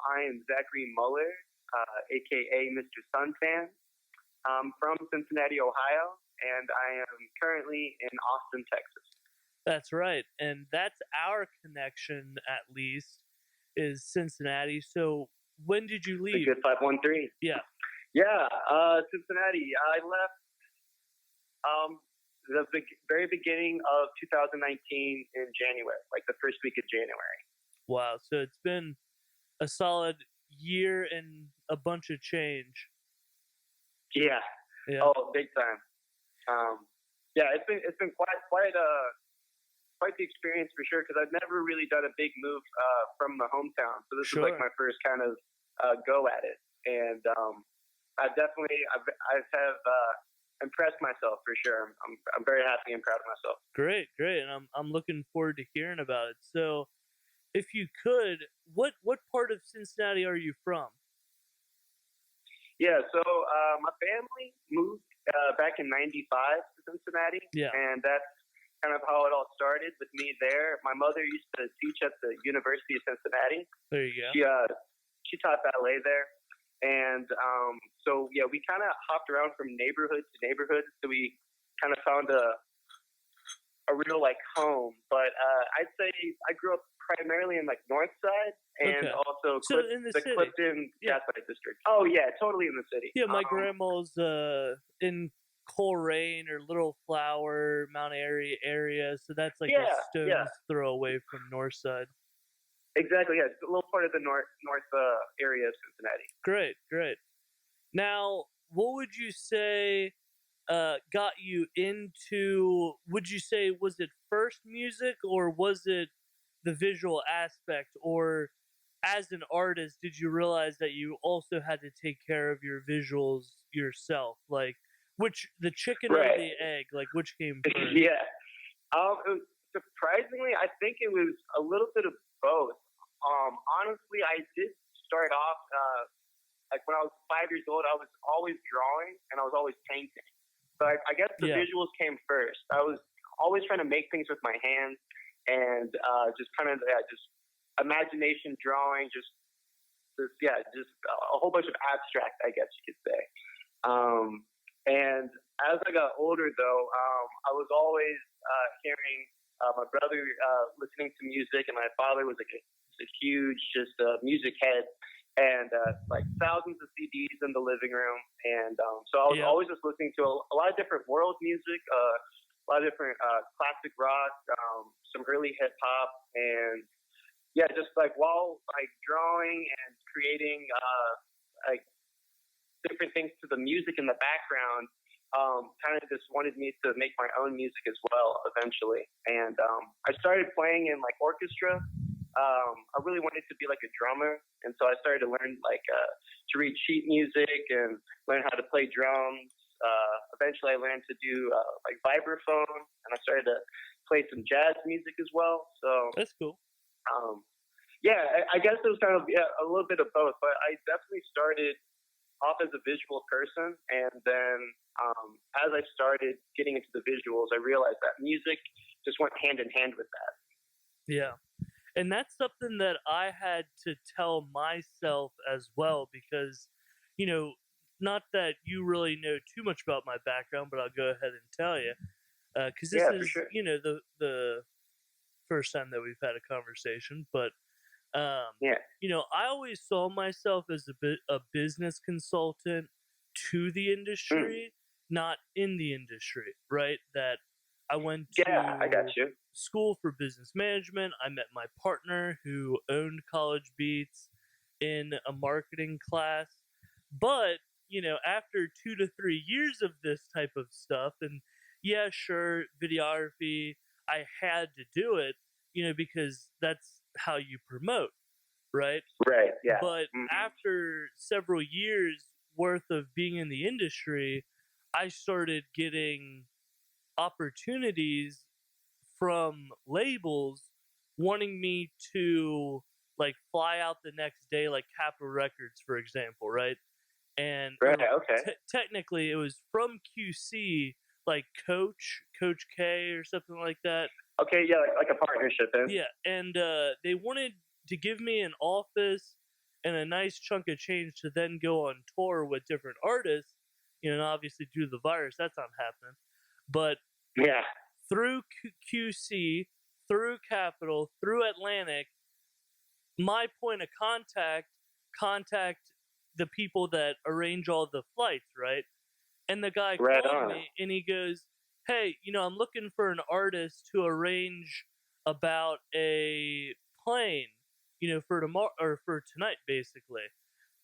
I am Zachary Muller, aka Mr.Suntan. I'm from Cincinnati, Ohio, and I am currently in Austin, Texas. That's right. And that's our connection, at least, is Cincinnati. So when did you leave? A good 513. Yeah. Yeah, Cincinnati. I left the very beginning of 2019 in January, like the first week of January. Wow. So it's been a solid year and a bunch of change. Yeah. Oh, big time. Yeah, it's been quite the experience for sure, because I've never really done a big move from the hometown. So this is like my first kind of go at it, and I've impressed myself for sure. I'm very happy and proud of myself. Great, and I'm looking forward to hearing about it. So, if you could, what part of Cincinnati are you from? Yeah, so my family moved back in '95 to Cincinnati, and that's kind of how it all started with me there. My mother used to teach at the University of Cincinnati. There you go. She taught ballet there. And so, yeah, we kind of hopped around from neighborhood to neighborhood. So we kind of found a real, like, home. But I'd say I grew up primarily in, like, North Side and also the Clifton Gaslight District. Oh, yeah, totally in the city. Yeah, my grandma's in Coleraine or Little Flower, Mount Airy area. So that's like a stone's throw away from North Side. Exactly, yeah. It's a little part of the north area of Cincinnati. Great. Now, what would you say got you into, would you say, was it first music, or was it the visual aspect, or as an artist, did you realize that you also had to take care of your visuals yourself? Like, the chicken or the egg, like, which came first? Yeah. Surprisingly, I think it was a little bit of both. Honestly, I did start off, like when I was 5 years old, I was always drawing and I was always painting. So I guess the visuals came first. I was always trying to make things with my hands and just imagination drawing, just a whole bunch of abstract, I guess you could say. And as I got older, though, I was always hearing my brother listening to music, and my father was like a huge music head, and like thousands of CDs in the living room. And so I was always just listening to a lot of different world music, a lot of different classic rock, some early hip hop, and just like while like drawing and creating like different things to the music in the background, kind of just wanted me to make my own music as well eventually. And I started playing in like orchestra. I really wanted to be like a drummer, and so I started to learn like to read sheet music and learn how to play drums. Eventually I learned to do like vibraphone, and I started to play some jazz music as well. So that's cool. I guess it was kind of a little bit of both, but I definitely started off as a visual person, and then as I started getting into the visuals, I realized that music just went hand in hand with that. Yeah. And that's something that I had to tell myself as well, because, not that you really know too much about my background, but I'll go ahead and tell you, because this is, sure. the first time that we've had a conversation, but, I always saw myself as a business consultant to the industry, not in the industry, right? That I went to I got you. School for business management. I met my partner who owned College Beats in a marketing class. But, after 2 to 3 years of this type of stuff, and videography, I had to do it, because that's how you promote, right? Right, yeah. But after several years worth of being in the industry, I started getting opportunities from labels wanting me to like fly out the next day, like Capitol Records, for example, right? And technically it was from QC, like Coach K or something like that. Okay, yeah, like a partnership. Yeah, and they wanted to give me an office and a nice chunk of change to then go on tour with different artists. And obviously due to the virus, that's not happening. But Yeah. through QC, through Capital, through Atlantic, my point of contact the people that arrange all the flights, right? And the guy Right called on. me and he goes, "Hey, I'm looking for an artist to arrange about a plane, for tomorrow or for tonight, basically,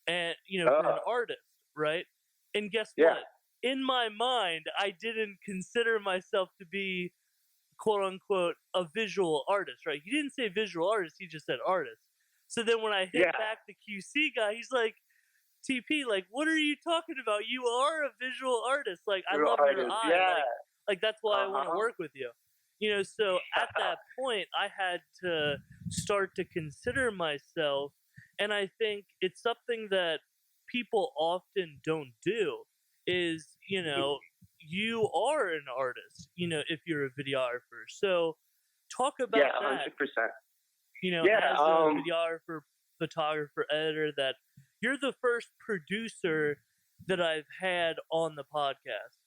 and for an artist, right?" And guess Yeah. what? In my mind, I didn't consider myself to be quote unquote a visual artist, right? He didn't say visual artist; he just said artist. So then when I hit Yeah. back the QC guy, he's like, "TP, like, what are you talking about? You are a visual artist. Like, I love your Artist. eye. Yeah. Like that's why I want to work with you." So at that point, I had to start to consider myself, and I think it's something that people often don't do. Is you are an artist. If you're a videographer, so talk about Yeah, that. 100%. As a videographer, photographer, editor, that you're the first producer that I've had on the podcast.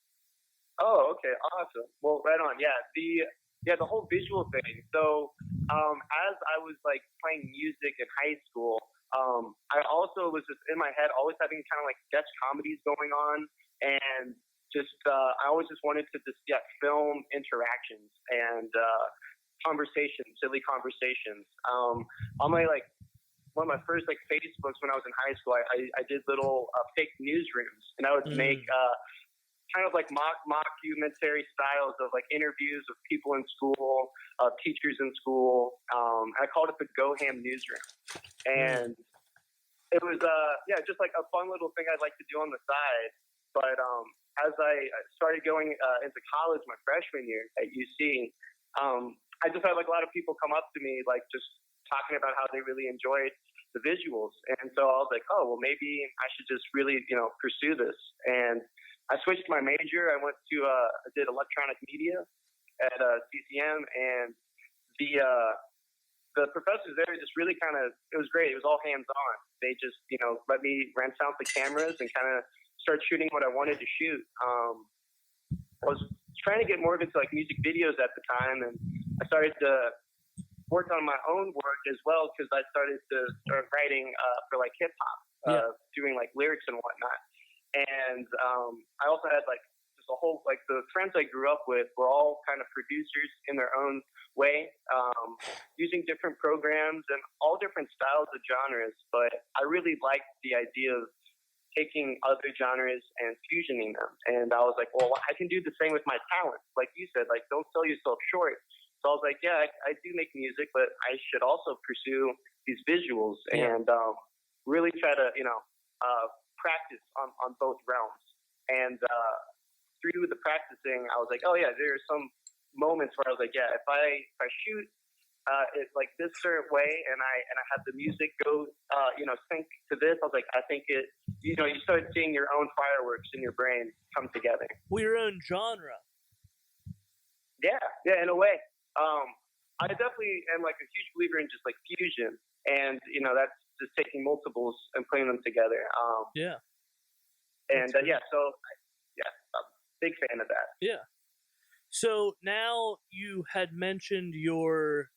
Oh, okay, awesome. Well, right on. Yeah, the whole visual thing. So, as I was like playing music in high school, I also was just in my head always having kind of like sketch comedies going on, and just I always just wanted to just film interactions and conversations, silly conversations. On my one of my first like Facebooks when I was in high school, I did little fake newsrooms, and I would make kind of like mockumentary styles of like interviews of people in school, teachers in school. I called it the Go Ham Newsroom, and it was just like a fun little thing I'd like to do on the side. But as I started going into college my freshman year at UC, I just had like a lot of people come up to me like just talking about how they really enjoyed the visuals, and so I was like, oh well, maybe I should just really pursue this. And I switched my major. I went to I did electronic media at CCM, and the professors there just really it was great. It was all hands on. They just let me rent out the cameras and kind of start shooting what I wanted to shoot. I was trying to get more into like music videos at the time, and I started to work on my own work as well because I started to start writing for like hip hop, doing like lyrics and whatnot. And I also had like just a whole like the friends I grew up with were all kind of producers in their own way, using different programs and all different styles of genres. But I really liked the idea of taking other genres and fusioning them. And I was like, well, I can do the same with my talent. Like you said, like don't sell yourself short. So I was like, yeah, I do make music, but I should also pursue these visuals and really try to, practice on both realms. And through the practicing, I was like, oh yeah, there are some moments where I was like, yeah, if I shoot it like this certain way, and I have the music go, sync to this, I was like, I think it, you start seeing your own fireworks in your brain come together. Well, your own genre. Yeah, in a way. I definitely am like a huge believer in just like fusion, and that's just taking multiples and putting them together. And I'm a big fan of that. Yeah. So now you had mentioned your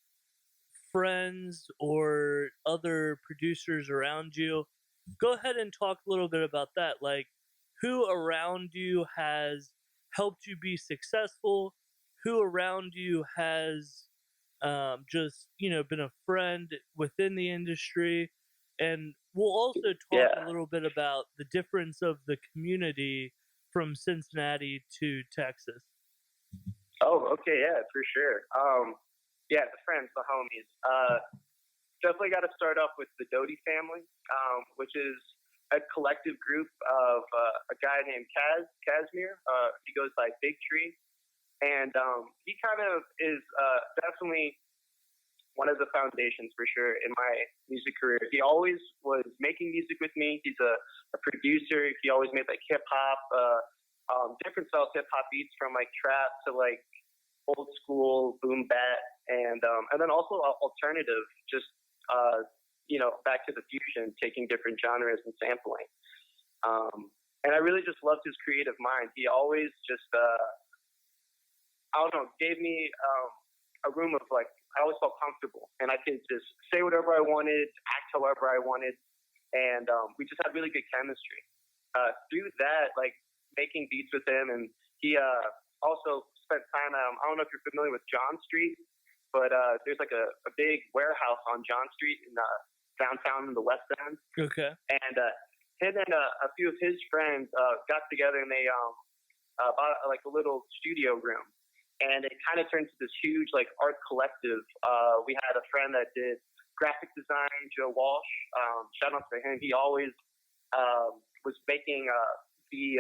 friends or other producers around you. Go ahead and talk a little bit about that. Like, who around you has helped you be successful? Who around you has just been a friend within the industry? And we'll also talk a little bit about the difference of the community from Cincinnati to Texas. Oh, okay, yeah, for sure. The friends, the homies. Definitely got to start off with the Doty family, which is a collective group of a guy named Casimir. He goes by Big Tree. And he kind of is definitely one of the foundations for sure in my music career. He always was making music with me. He's a producer. He always made like hip hop, different styles hip hop beats from like trap to like old school boom bap, and then also alternative, just back to the fusion, taking different genres and sampling. And I really just loved his creative mind. He always just, gave me a room of like, I always felt comfortable, and I could just say whatever I wanted, act however I wanted, and we just had really good chemistry. Through that, like making beats with him, and he also spent time. I don't know if you're familiar with John Street, but there's like a big warehouse on John Street in downtown in the West End. Okay. And him and a few of his friends got together, and they bought like a little studio room, and it kind of turned to this huge like art collective. We had a friend that did graphic design, Joe Walsh. Shout out to him. He always was making the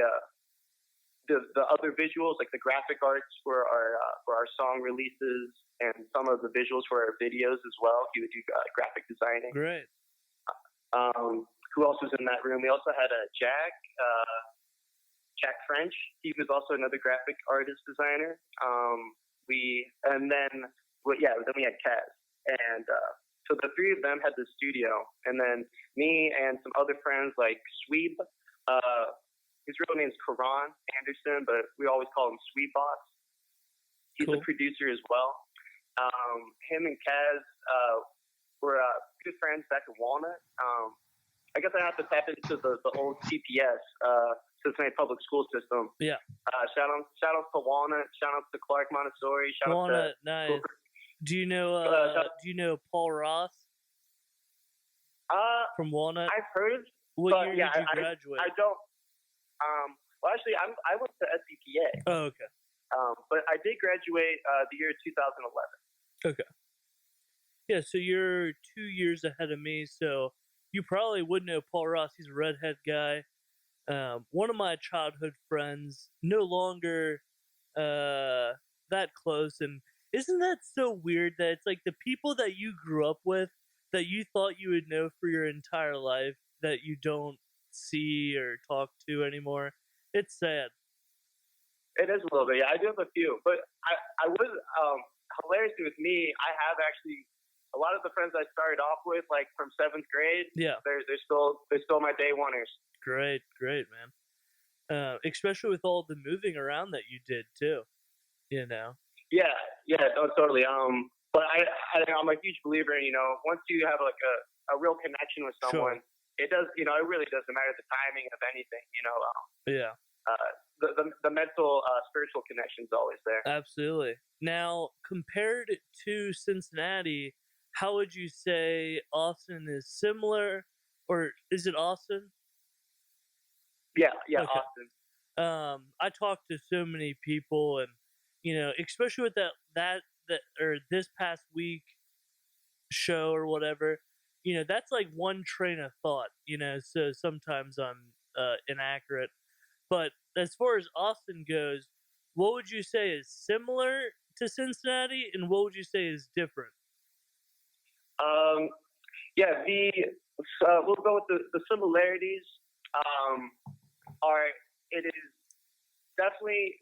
other visuals, like the graphic arts for our song releases, and some of the visuals for our videos as well. He would do graphic designing. Great. Who else was in that room? We also had Jack French. He was also another graphic artist designer. Then we had Kaz, and so the three of them had the studio, and then me and some other friends like Sweeb. His real name's Karan Anderson, but we always call him Sweet Boss. He's Cool. a producer as well. Him and Kaz were good friends back in Walnut. I guess I have to tap into the old CPS, Cincinnati Public School System. Yeah. Shout out to Walnut. Shout out to Clark Montessori. Shout Walnut, out to nice. Do you know Paul Ross from Walnut? I've heard of. What year did you graduate? I don't. Well, actually, I went to SCPA. Oh, okay. But I did graduate the year 2011. Okay. Yeah, so you're 2 years ahead of me, so you probably would know Paul Ross. He's a redhead guy. One of my childhood friends, no longer that close. And isn't that so weird that it's like the people that you grew up with, that you thought you would know for your entire life, that you don't see or talk to anymore? It's sad. It is a little bit. Yeah, I do have a few, but I was hilariously with me. I have actually a lot of the friends I started off with, like from 7th grade. Yeah, they're still my day oneers. Great, man. Especially with all the moving around that you did too. You know. Yeah, no, totally. But I'm a huge believer in, once you have like a real connection with someone, sure. It does, it really doesn't matter the timing of anything, Yeah. The mental, spiritual connection is always there. Absolutely. Now, compared to Cincinnati, how would you say Austin is similar, or is it Austin? Yeah, okay. Austin. I talked to so many people, and especially with that or this past week show or whatever, that's like one train of thought, so sometimes I'm inaccurate. But as far as Austin goes, what would you say is similar to Cincinnati, and what would you say is different? We'll go with the similarities. It is definitely,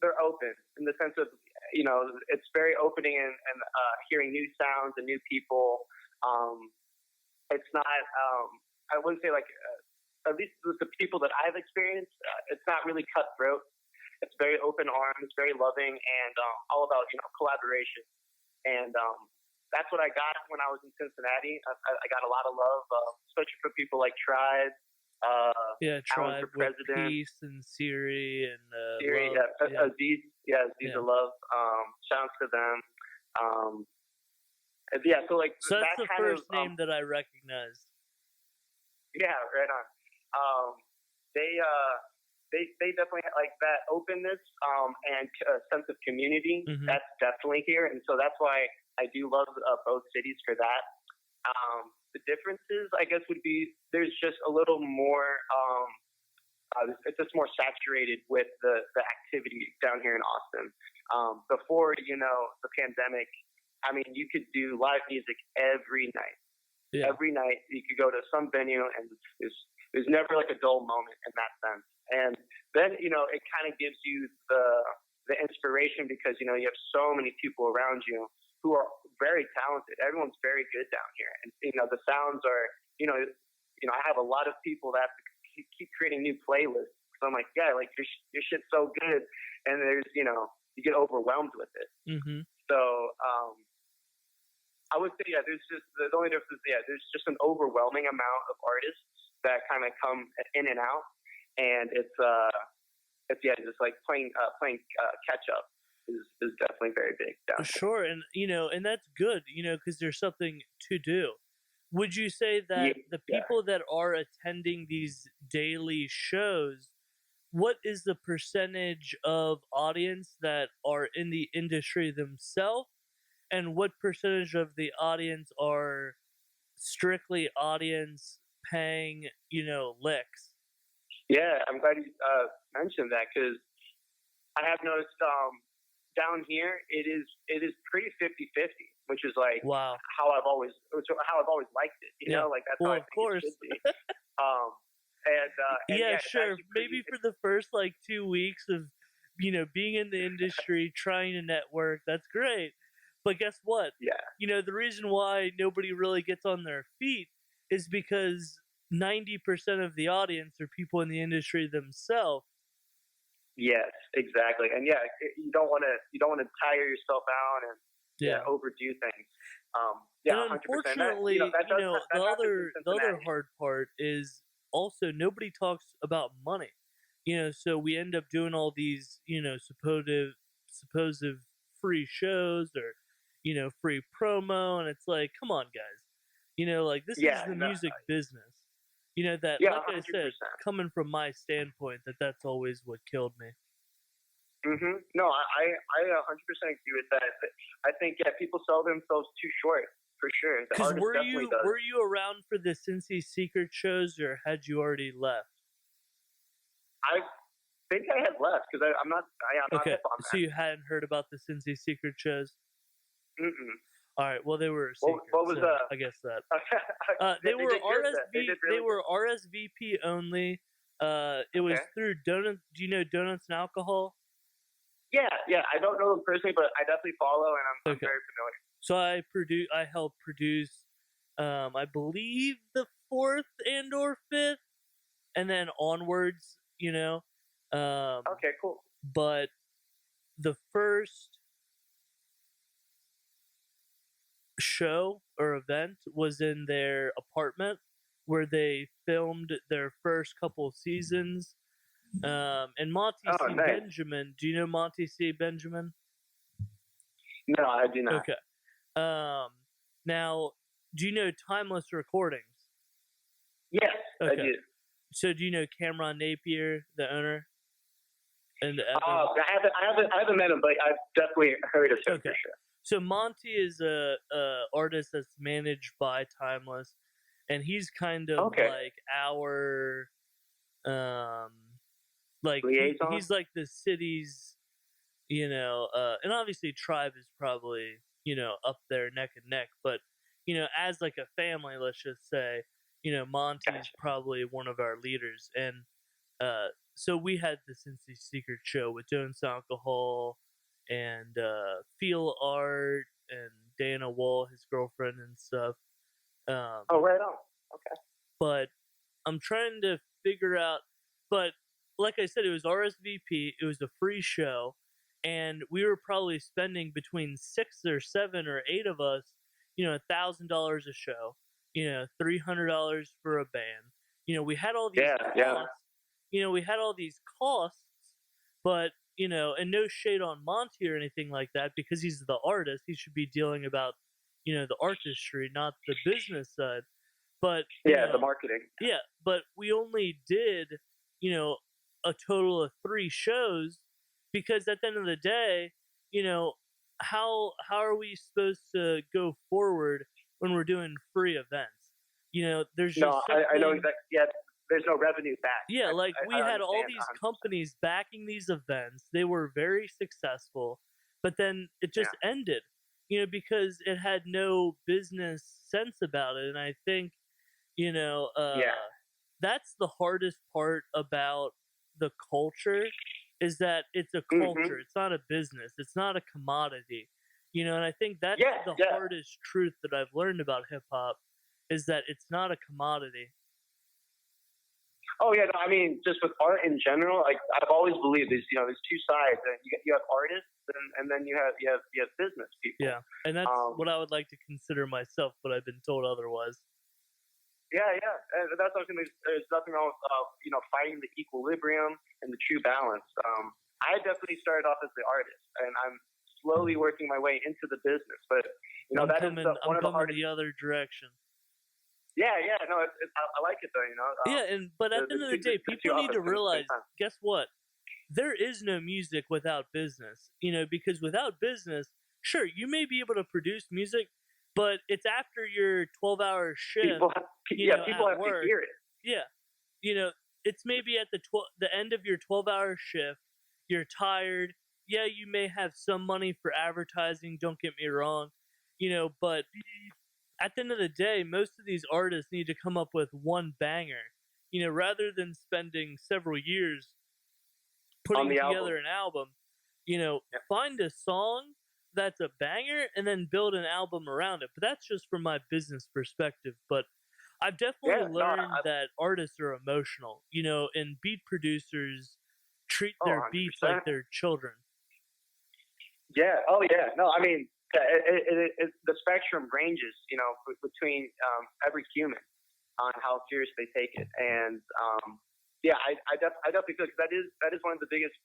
they're open in the sense of, it's very opening and hearing new sounds and new people. It's not, I wouldn't say like, at least with the people that I've experienced, it's not really cutthroat. It's very open arms, very loving, and all about, collaboration. And that's what I got when I was in Cincinnati. I got a lot of love, especially for people like Tribe. Tribe for President. Peace and Siri and Siri, Love. Aziz, Aziz of Love. Shouts to them. So that's the first name that I recognized. Yeah, right on. They definitely like that openness and a sense of community. Mm-hmm. That's definitely here, and so that's why I do love both cities for that. The differences, I guess, would be there's just a little more. It's just more saturated with the activity down here in Austin. Before the pandemic, I mean, you could do live music every night. Yeah. Every night you could go to some venue, and there's never like a dull moment in that sense. And then it kind of gives you the inspiration because you have so many people around you who are very talented. Everyone's very good down here, and the sounds are I have a lot of people that have to keep creating new playlists. So I'm like, yeah, like your shit's so good, and there's you get overwhelmed with it. Mm-hmm. So I would say there's just the only difference is there's just an overwhelming amount of artists that kind of come in and out, and it's just like playing catch up is definitely very big down here. Sure, and and that's good, because there's something to do. Would you say that the people that are attending these daily shows, what is the percentage of audience that are in the industry themselves, and what percentage of the audience are strictly audience paying, licks? Yeah, I'm glad you mentioned that, because I have noticed down here it is pretty 50-50, which is like wow. how I've always liked it. Like that's how I think it should be. And sure. Maybe for the first 2 weeks of being in the industry, trying to network, that's great. But guess what? Yeah. The reason why nobody really gets on their feet is because 90% of the audience are people in the industry themselves. Yes, exactly. And you don't want to tire yourself out and overdo things. And 100%. unfortunately, the other hard part is also nobody talks about money. So we end up doing all these, supposed free shows or free promo, and it's like, come on, guys. This is the music business. That, like 100%. I said, coming from my standpoint, that's always what killed me. Mm-hmm. No, I 100% agree with that. I think people sell themselves too short, for sure. Because were you around for the Cincy Secret shows, or had you already left? I think I had left because I'm not hip on that. So you hadn't heard about the Cincy Secret shows? Mm-mm. All right. Well, they were secret. What was I guess that. They were RSVP only. It was through Donuts. Do you know Donuts and Alcohol? Yeah. I don't know them personally, but I definitely follow, and I'm very familiar. So I helped produce, I believe the 4th and/or 5th, and then onwards. Okay, cool. But the first show or event was in their apartment where they filmed their first couple seasons. And Monty C. Nice. Benjamin, do you know Monty C. Benjamin? No, I do not. Okay. Now, do you know Timeless Recordings? Yes, okay. I do. So do you know Cameron Napier, the owner? And I haven't met him, but I've definitely heard of him for sure. So Monty is a artist that's managed by Timeless, and he's kind of like our liaison? He's like the city's, and obviously Tribe is probably up there neck and neck, but as like a family, let's just say, Monty's probably one of our leaders, and so we had the Cincy Secret show with Jones Alcohol and Feel Art and Dana Wall, his girlfriend, and stuff. Oh, right on. Okay. But I'm trying to figure out. But like I said, it was RSVP. It was a free show, and we were probably spending between 6 or 7 or 8 of us, $1,000 a show, $300 for a band. We had all these costs. We had all these costs, but and no shade on Monty or anything like that, because he's the artist. He should be dealing about, the artistry, not the business side. But the marketing. Yeah, but we only did, a total of 3 shows, because at the end of the day, how are we supposed to go forward when we're doing free events? There's just I know exactly. Yeah. There's no revenue back. Yeah, we had all these companies backing these events. They were very successful, but then it just ended, because it had no business sense about it. And I think, that's the hardest part about the culture, is that it's a culture. It's not a business. It's not a commodity. And I think that's Yeah, the yeah. hardest truth that I've learned about hip hop is that it's not a commodity. Oh yeah, no, I mean, just with art in general, like I've always believed there's two sides. You have artists, and then you have business people. Yeah, and that's what I would like to consider myself, but I've been told otherwise. Yeah, and that's something. There's nothing wrong with finding the equilibrium and the true balance. I definitely started off as the artist, and I'm slowly working my way into the business. But I'm that coming, is one of the hardest. The other direction. Yeah, no, I like it though. Yeah, but at the end of the day, people need to realize. Guess what? There is no music without business. Because without business, sure, you may be able to produce music, but it's after your 12-hour shift. People have work, to hear it. Yeah, it's maybe at the end of your 12-hour shift. You're tired. Yeah, you may have some money for advertising. Don't get me wrong. But at the end of the day, most of these artists need to come up with one banger. Rather than spending several years putting together an album. Find a song that's a banger and then build an album around it. But that's just from my business perspective. But I've definitely learned that artists are emotional, and beat producers treat their 100%. beats like they're children. Yeah. Oh, yeah. No, I mean, the spectrum ranges, between every human on how serious they take it, and I definitely feel that is one of the biggest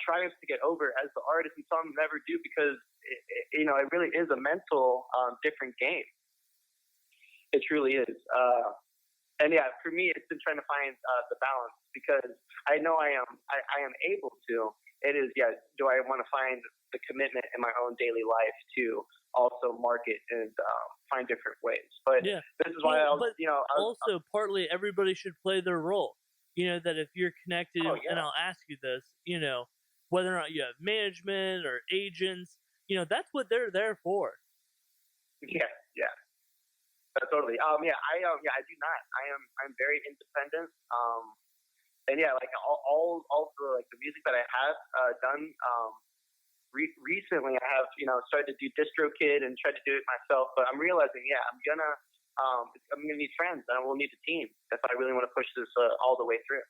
triumphs to get over as the artist, and some never do because it really is a mental different game. It truly is. And yeah, for me, it's been trying to find the balance because I know I am able to. It is, do I want to find the commitment in my own daily life to also market and find different ways? But this is why also partly everybody should play their role. That if you're connected, and I'll ask you this, whether or not you have management or agents, that's what they're there for. Yeah. Totally. I do not. I'm very independent. And like all the music that I have done recently, I have started to do DistroKid and tried to do it myself. But I'm realizing, I'm gonna need friends and I will need a team if I really want to push this all the way through.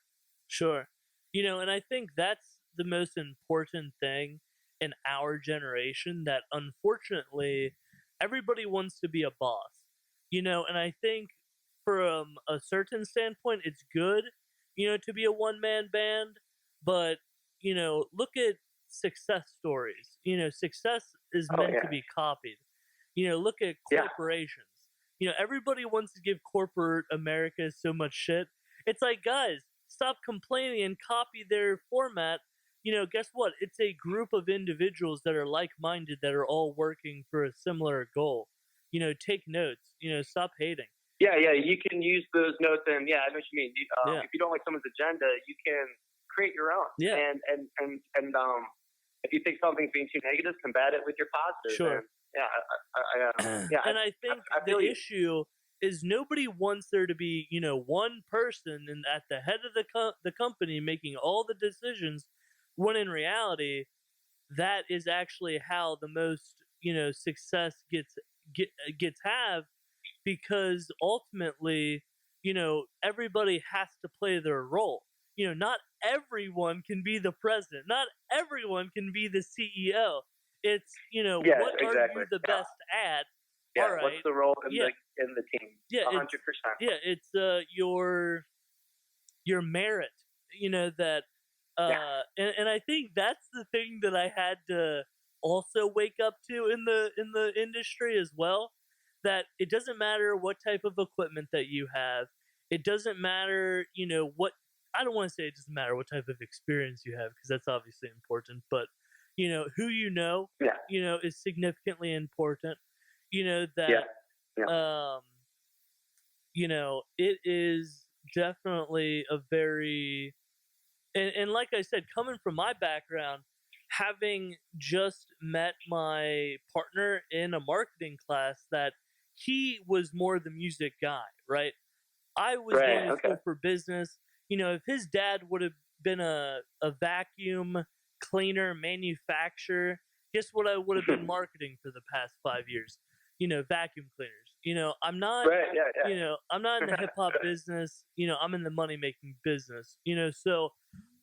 Sure. And I think that's the most important thing in our generation. That unfortunately, everybody wants to be a boss. And I think from a certain standpoint, it's good, to be a one-man band. But, look at success stories. Success is meant to be copied. Look at corporations. Everybody wants to give corporate America so much shit. It's like, guys, stop complaining and copy their format. Guess what? It's a group of individuals that are like-minded that are all working for a similar goal. Take notes. Stop hating. Yeah, you can use those notes, and I know what you mean. If you don't like someone's agenda, you can create your own. Yeah. And if you think something's being too negative, combat it with your positive. Sure. And, and I think the issue is nobody wants there to be, one person at the head of the company making all the decisions, when in reality, that is actually how the most, success gets have, because ultimately, everybody has to play their role. Not everyone can be the president. Not everyone can be the CEO. It's, what are you the best at? Yeah, all right. What's the role in the team? Yeah, 100%. It's your merit. That and I think that's the thing that I had to also wake up to in the industry as well. That it doesn't matter what type of equipment that you have. It doesn't matter, what. I don't want to say it doesn't matter what type of experience you have, because that's obviously important. But who is significantly important. That it is definitely a very and like I said, coming from my background, having just met my partner in a marketing class, that he was more the music guy, right? I was going to school for business. If his dad would have been a vacuum cleaner manufacturer, guess what I would have been marketing for the past 5 years? Vacuum cleaners. I'm not, Right. Yeah. I'm not in the hip hop business. I'm in the money making business. So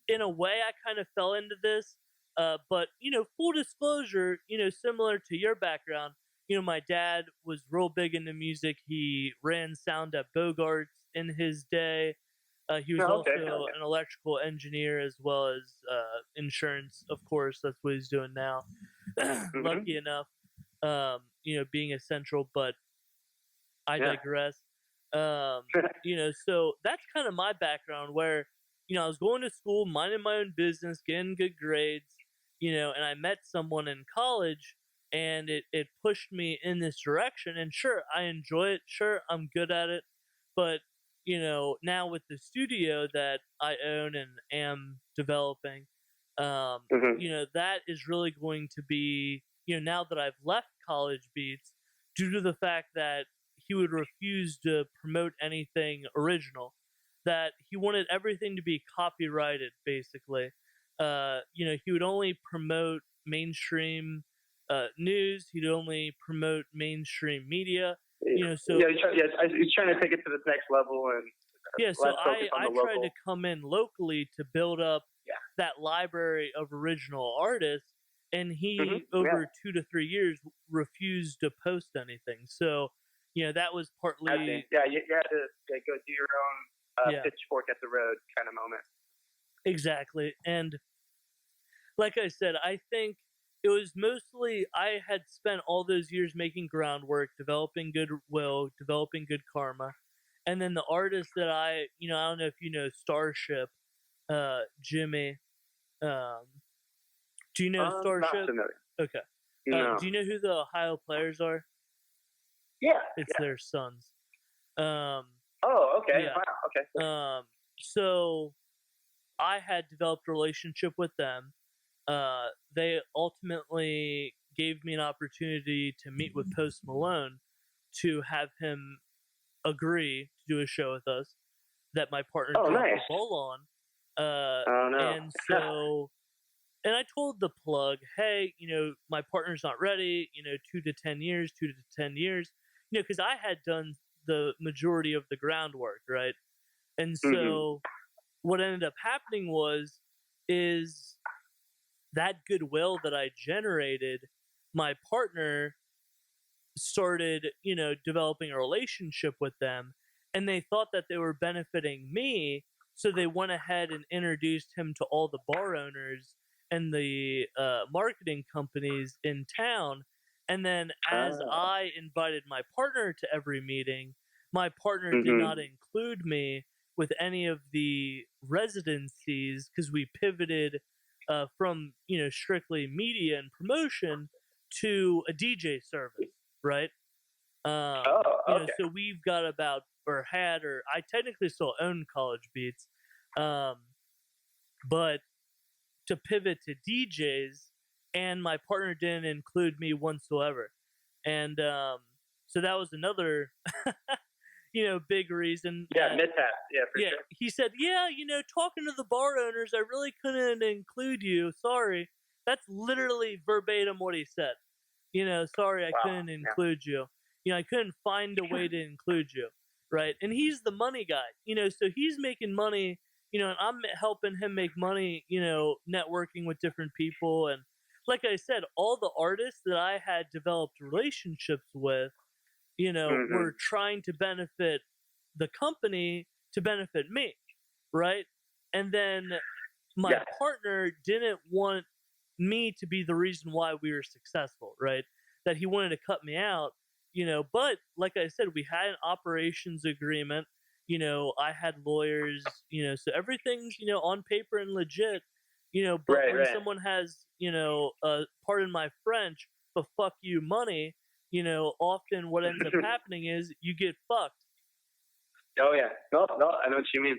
in a way, I kind of fell into this. But full disclosure, similar to your background, my dad was real big into music. He ran sound at Bogart's in his day. He was also an electrical engineer as well as insurance, of course. That's what he's doing now. Lucky enough, being essential, but I digress. So that's kind of my background where, I was going to school, minding my own business, getting good grades, and I met someone in college and it pushed me in this direction. And sure, I enjoy it. Sure, I'm good at it. But, now with the studio that I own and am developing, that is really going to be, now that I've left College Beats, due to the fact that he would refuse to promote anything original, that he wanted everything to be copyrighted, basically. He would only promote mainstream news. He'd only promote mainstream media. So he's trying to take it to the next level, and so I tried to come in locally to build up that library of original artists, and he over 2 to 3 years refused to post anything. So that was partly you had to go do your own pitchfork at the road kind of moment. Exactly. And like I said, I think it was mostly I had spent all those years making groundwork, developing goodwill, developing good karma. And then the artist that I don't know if you know Starship, Jimmy. Do you know Starship? Not familiar. Okay. No. Do you know who the Ohio players are? Yeah. It's their sons. Oh, okay. Yeah. Wow. Okay. So I had developed a relationship with them. They ultimately gave me an opportunity to meet with Post Malone to have him agree to do a show with us that my partner dropped the ball on. Oh, no. And so, and I told the plug, hey, my partner's not ready, 2 to 10 years, because I had done the majority of the groundwork, right? And so what ended up happening is that goodwill that I generated, my partner started, developing a relationship with them, and they thought that they were benefiting me, so they went ahead and introduced him to all the bar owners and the marketing companies in town. And then as I invited my partner to every meeting, my partner did not include me with any of the residencies because we pivoted from strictly media and promotion to a DJ service, right? So we've got I technically still own College Beats, but to pivot to DJs, and my partner didn't include me whatsoever, and so that was another big reason. Mishap. For sure. He said, talking to the bar owners, I really couldn't include you. Sorry. That's literally verbatim what he said. Sorry, I couldn't include you. I couldn't find a way to include you, right? And he's the money guy, so he's making money, and I'm helping him make money, networking with different people. And like I said, all the artists that I had developed relationships with, were trying to benefit the company to benefit me, right? And then my partner didn't want me to be the reason why we were successful, right? That he wanted to cut me out, but like I said, we had an operations agreement, I had lawyers, so everything's, on paper and legit, but when someone has, pardon my French, but fuck you money, often what ends up happening is you get fucked. Oh yeah, no, I know what you mean.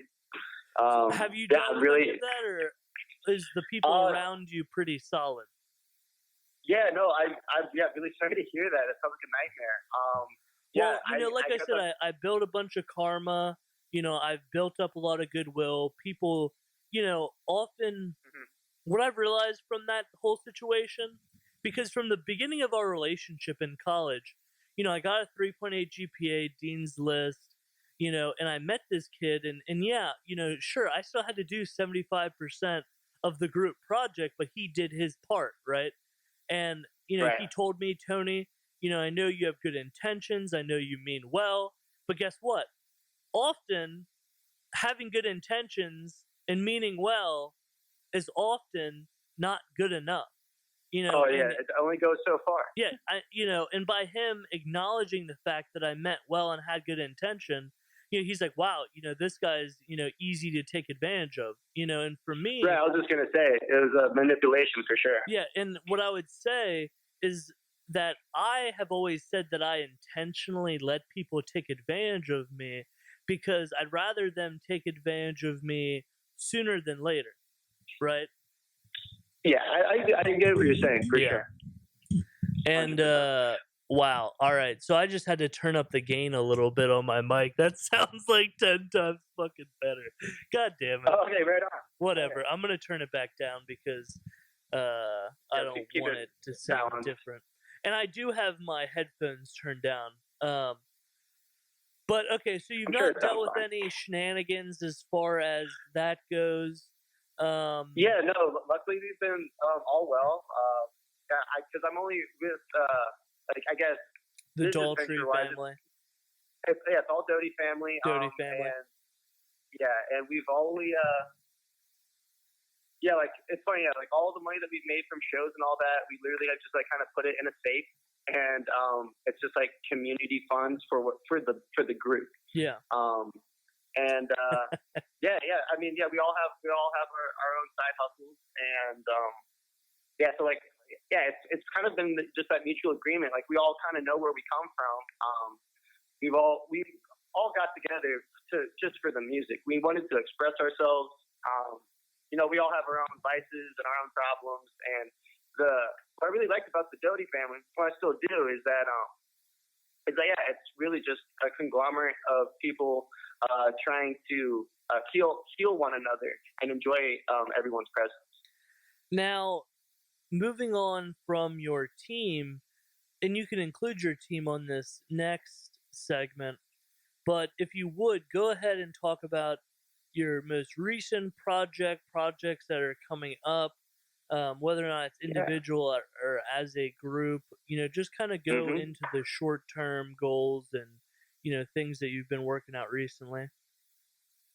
Have you done any of that, or is the people around you pretty solid? Yeah, no, I'm really sorry to hear that. It sounds like a nightmare. Like I said, I built a bunch of karma. I've built up a lot of goodwill. People, often what I've realized from that whole situation, because from the beginning of our relationship in college, I got a 3.8 GPA, Dean's List, and I met this kid, and yeah, sure, I still had to do 75% of the group project, but he did his part, right? And, Right. he told me, Tony, I know you have good intentions, I know you mean well, but guess what? Often, having good intentions and meaning well is often not good enough. Oh yeah, and it only goes so far. yeah, and by him acknowledging the fact that I meant well and had good intention, he's like, wow, this guy's, easy to take advantage of, and for me, Right, I was just gonna say it was a manipulation for sure. yeah, and what I would say is that I have always said that I intentionally let people take advantage of me because I'd rather them take advantage of me sooner than later, right? Yeah, I get what you're saying for Yeah. sure. And 100%. wow, all right. So I just had to turn up the gain a little bit on my mic. That sounds like 10 times fucking better. God damn it. Okay, right on. Whatever. I'm gonna turn it back down because I don't keep want it it to sound balanced. different. And I do have my headphones turned down. But okay, so you've I'm sure not it dealt sounds with fine. any shenanigans as far as that goes. Yeah, no. Luckily, we've been all well. Yeah, because I'm only with I guess The business Daltrey venture-wise, family. it's all Doty family. Doty family. And yeah, and we've only yeah, like it's funny. Yeah, like all the money that we've made from shows and all that, we literally have just like kind of put it in a safe, and it's just like community funds for the group. Yeah. And yeah. I mean, yeah, we all have our own side hustles, and yeah. So like, yeah, it's kind of been just that mutual agreement. Like we all kind of know where we come from. We all got together just for the music. We wanted to express ourselves. We all have our own vices and our own problems. And what I really liked about the Doty family, what I still do, is that yeah, it's really just a conglomerate of people trying to heal one another and enjoy everyone's presence. Now, moving on from your team, and you can include your team on this next segment, but if you would, go ahead and talk about your most recent projects that are coming up, whether or not it's individual or as a group, just kind of go into the short-term goals and, things that you've been working out recently.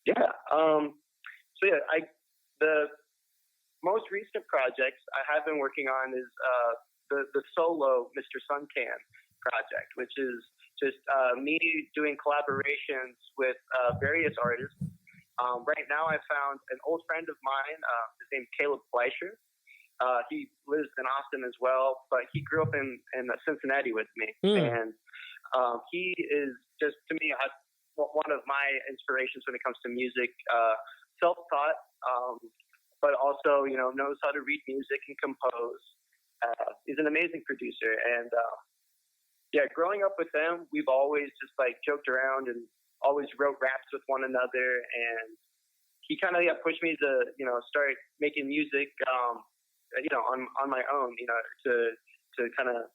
Yeah. So yeah, the most recent projects I have been working on is the solo Mr.Suntan project, which is just me doing collaborations with various artists. Right now, I found an old friend of mine. His name's Caleb Fleischer. He lives in Austin as well, but he grew up in Cincinnati with me, and he is just, to me, one of my inspirations when it comes to music. Self-taught, but also knows how to read music and compose. He's an amazing producer, and yeah, growing up with them, we've always just like joked around and always wrote raps with one another, and he kind of pushed me to start making music on my own, to kind of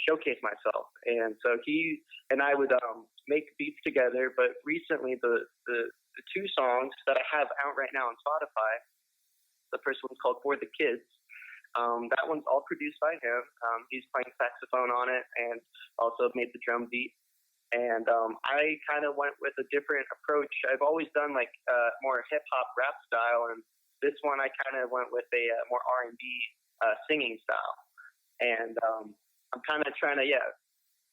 showcase myself. And so he and I would make beats together. But recently, the two songs that I have out right now on Spotify, the first one's called For the Kids. That one's all produced by him. He's playing saxophone on it and also made the drum beat. And I kind of went with a different approach. I've always done like more hip hop rap style, and this one I kind of went with a more R&B singing style. And I'm kind of trying to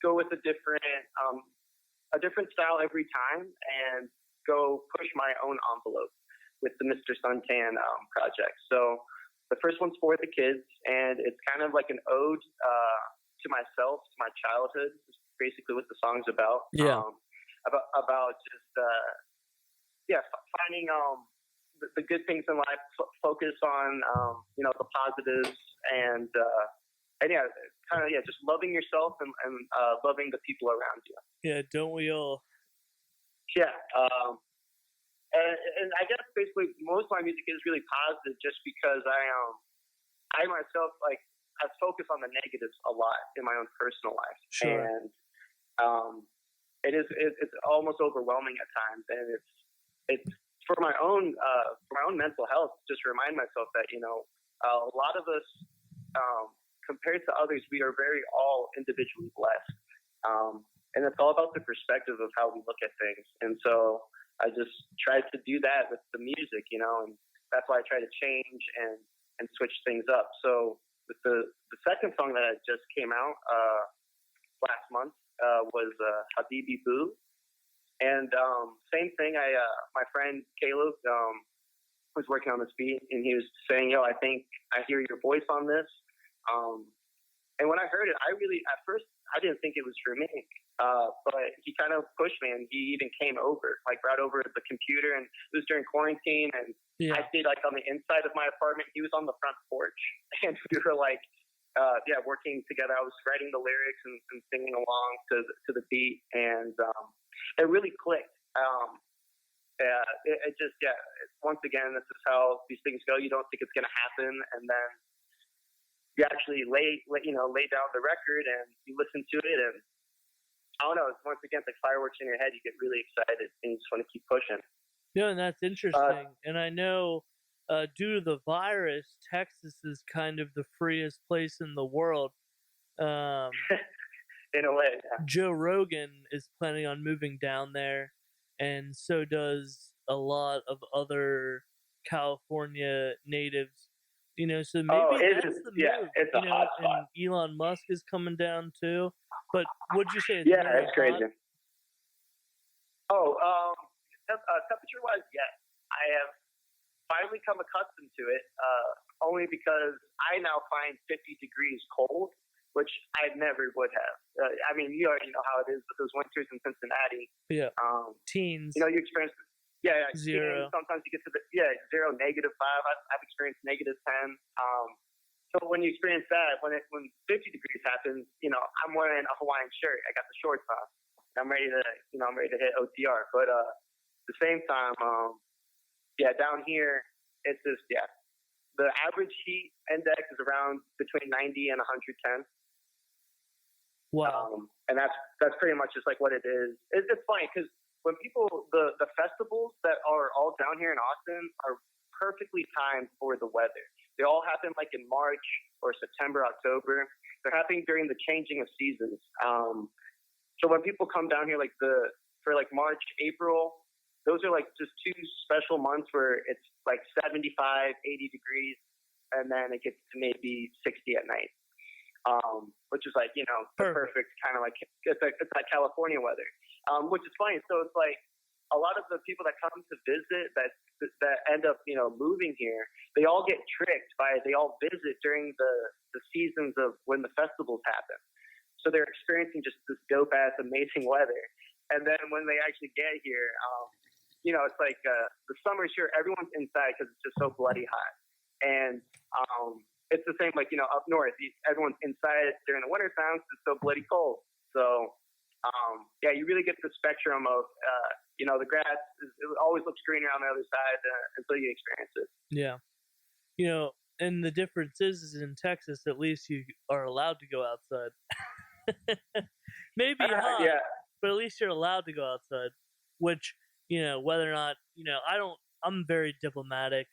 go with a different style every time and go push my own envelope with the Mr.Suntan project. So the first one's For the Kids, and it's kind of like an ode to myself, to my childhood. It's basically what the song's about. Yeah. About just finding the good things in life, focus on the positives, and yeah, kind of just loving yourself and loving the people around you. Yeah, don't we all? Yeah. And I guess basically most of my music is really positive, just because I myself, like, I focus on the negatives a lot in my own personal life, Sure. and it's almost overwhelming at times, and it's for my own mental health. Just remind myself that a lot of us, compared to others, we are very all individually blessed, and it's all about the perspective of how we look at things. And so I just tried to do that with the music, and that's why I try to change and switch things up. So with the second song that just came out last month was Habibi Boo. And same thing, my friend Caleb was working on this beat, and he was saying, "Yo, I think I hear your voice on this." And when I heard it, at first, I didn't think it was for me. But he kind of pushed me, and he even came over, like right over the computer, and it was during quarantine, and I stayed like on the inside of my apartment. He was on the front porch, and we were like, working together. I was writing the lyrics and singing along to the beat, and it really clicked. It just, once again, this is how these things go. You don't think it's going to happen, and then you actually lay down the record and you listen to it, and I don't know. Once again, it's like fireworks in your head. You get really excited and you just want to keep pushing. Yeah, and that's interesting. And I know, due to the virus, Texas is kind of the freest place in the world. In a way, yeah. Joe Rogan is planning on moving down there, and so does a lot of other California natives. So maybe that's the move. It's a hot spot. And Elon Musk is coming down too. But what'd you say? It's crazy. Oh, temperature-wise, yes. I have finally come accustomed to it, only because I now find 50 degrees cold, which I never would have. I mean, you already know how it is with those winters in Cincinnati. Yeah. Teens. You experience. Zero. Sometimes you get to 0, -5. I've experienced -10. So when you experience that, when 50 degrees happens, I'm wearing a Hawaiian shirt. I got the shorts on. I'm ready to hit OTR. But at the same time, down here, it's just the average heat index is around between 90 and 110. Wow. And that's pretty much just like what it is. It's funny because when the festivals that are all down here in Austin are perfectly timed for the weather. They all happen like in March or September, October. They're happening during the changing of seasons. So when people come down here for March, April, those are like just two special months where it's like 75, 80 degrees, and then it gets to maybe 60 at night. Which is like, the perfect kind of like, it's like California weather. Which is funny. So it's like a lot of the people that come to visit that end up, moving here, they all get tricked they all visit during the seasons of when the festivals happen. So they're experiencing just this dope ass amazing weather. And then when they actually get here, it's like the summer's here, everyone's inside because it's just so bloody hot. And it's the same like, up north, everyone's inside during the winter time because it's so bloody cold. So you really get the spectrum of, the grass, it always looks greener on the other side until you experience it. Yeah. And the difference is in Texas, at least you are allowed to go outside. Maybe hot, but at least you're allowed to go outside, which, whether or not, I'm very diplomatic,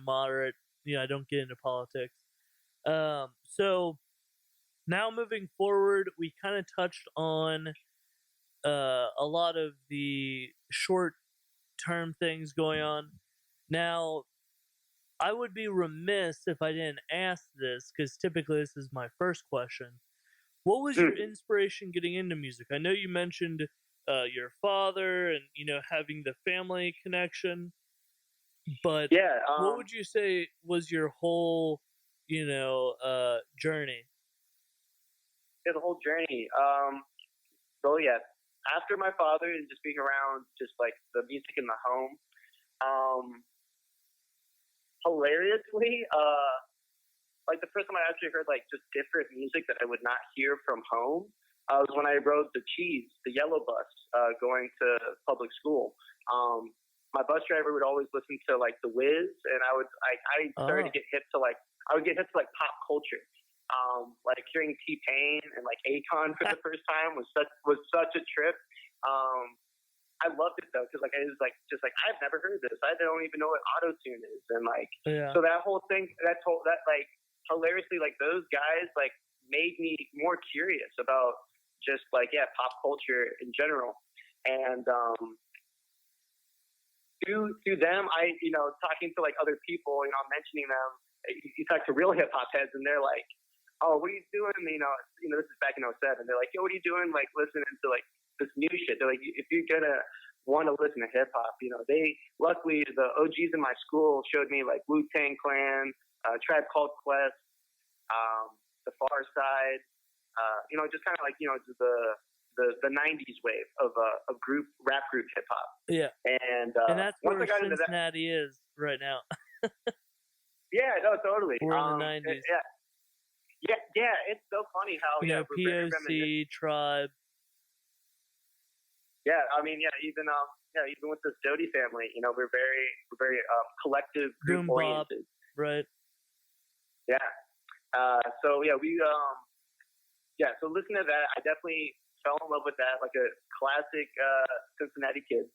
moderate, I don't get into politics. So now moving forward, we kind of touched on a lot of the short-term things going on. Now, I would be remiss if I didn't ask this, because typically this is my first question. What was your inspiration getting into music? I know you mentioned your father and, having the family connection, but what would you say was your whole, journey? The whole journey. After my father and just being around just like the music in the home, hilariously, like the first time I actually heard like just different music that I would not hear from home was when I rode the yellow bus, going to public school. My bus driver would always listen to like The Wiz, and I started to get hip to like pop culture. Like hearing T-Pain and like Akon for the first time was such a trip. I loved it though, because like it was like just like I've never heard this. I don't even know what auto-tune is, and like so that whole thing, that like hilariously, like those guys like made me more curious about just like pop culture in general, and through them, I talking to like other people, mentioning them. You talk to real hip hop heads, and they're like, "Oh, what are you doing?" This is back in '07. They're like, "Yo, what are you doing? Like listening to like this new shit." They're like, "If you're gonna want to listen to hip hop, they luckily the OGs in my school showed me like Wu-Tang Clan, Tribe Called Quest, the Far Side, just kind of like the '90s wave of rap group hip hop." Yeah, and that's where Cincinnati is right now. Yeah, no, totally. We're in the '90s. Yeah. It's so funny how POC, Tribe. Yeah, I mean, even with this Doty family, we're very collective, group oriented. Right. Yeah. So so listening to that, I definitely fell in love with that, like a classic Cincinnati kid.